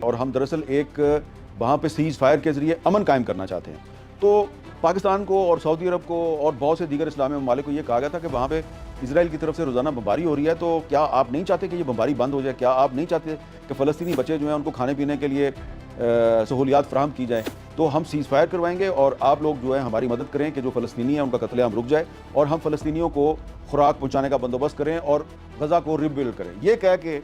اور ہم دراصل ایک وہاں پہ سیز فائر کے ذریعے امن قائم کرنا چاہتے ہیں. تو پاکستان کو اور سعودی عرب کو اور بہت سے دیگر اسلامی ممالک کو یہ کہا گیا تھا کہ وہاں پہ اسرائیل کی طرف سے روزانہ بمباری ہو رہی ہے، تو کیا آپ نہیں چاہتے کہ یہ بمباری بند ہو جائے؟ کیا آپ نہیں چاہتے کہ فلسطینی بچے جو ہیں ان کو کھانے پینے کے لیے سہولیات فراہم کی جائیں؟ تو ہم سیز فائر کروائیں گے اور آپ لوگ جو ہے ہماری مدد کریں کہ جو فلسطینی ہیں ان کا قتل عام رک جائے اور ہم فلسطینیوں کو خوراک پہنچانے کا بندوبست کریں اور غزہ کو ری بلڈ کریں. یہ کہہ کے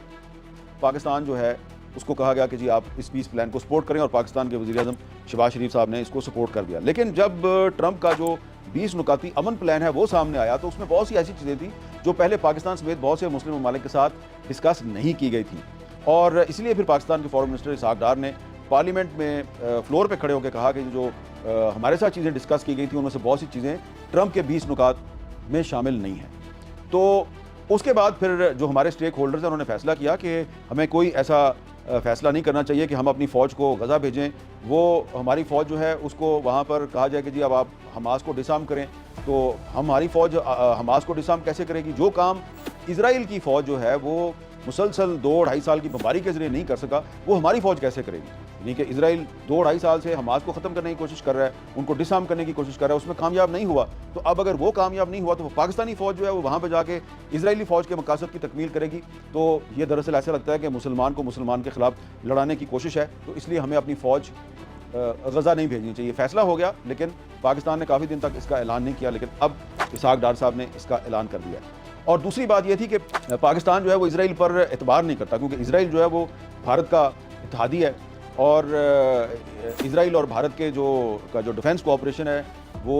پاکستان جو ہے اس کو کہا گیا کہ جی آپ اس پیس پلان کو سپورٹ کریں، اور پاکستان کے وزیر اعظم شہباز شریف صاحب نے اس کو سپورٹ کر دیا. لیکن جب ٹرمپ کا جو 20 نکاتی امن پلان ہے وہ سامنے آیا تو اس میں بہت سی ایسی چیزیں تھیں جو پہلے پاکستان سمیت بہت سے مسلم ممالک کے ساتھ ڈسکس نہیں کی گئی تھی، اور اس لیے پھر پاکستان کے فارن منسٹر اسحاق ڈار نے پارلیمنٹ میں فلور پہ کھڑے ہو کے کہا کہ جو ہمارے ساتھ چیزیں ڈسکس کی گئی تھیں ان میں سے بہت سی چیزیں ٹرمپ کے 20 نکات میں شامل نہیں ہیں. تو اس کے بعد پھر جو ہمارے اسٹیک ہولڈرز ہیں انہوں نے فیصلہ کیا کہ ہمیں کوئی ایسا فیصلہ نہیں کرنا چاہیے کہ ہم اپنی فوج کو غزہ بھیجیں. وہ ہماری فوج جو ہے اس کو وہاں پر کہا جائے کہ جی اب آپ حماس کو ڈسارم کریں. تو ہماری فوج حماس کو ڈسارم کیسے کرے گی؟ جو کام اسرائیل کی فوج جو ہے وہ مسلسل 2-2.5 سال کی بمباری کے ذریعے نہیں کر سکا، وہ ہماری فوج کیسے کرے گی؟ یعنی کہ اسرائیل 2-2.5 سال سے حماس کو ختم کرنے کی کوشش کر رہا ہے، ان کو ڈسارم کرنے کی کوشش کر رہا ہے، اس میں کامیاب نہیں ہوا. تو اب اگر وہ کامیاب نہیں ہوا تو وہ پاکستانی فوج جو ہے وہ وہاں پہ جا کے اسرائیلی فوج کے مقاصد کی تکمیل کرے گی. تو یہ دراصل ایسا لگتا ہے کہ مسلمان کو مسلمان کے خلاف لڑانے کی کوشش ہے. تو اس لیے ہمیں اپنی فوج غزہ نہیں بھیجنی چاہیے. فیصلہ ہو گیا، لیکن پاکستان نے کافی دن تک اس کا اعلان نہیں کیا، لیکن اب اسحاق ڈار صاحب نے اس کا اعلان کر دیا ہے. اور دوسری بات یہ تھی کہ پاکستان جو ہے وہ اسرائیل پر اعتبار نہیں کرتا، کیونکہ اسرائیل جو ہے وہ بھارت کا اتحادی ہے، اور اسرائیل اور بھارت کے جو ڈیفنس کوآپریشن ہے وہ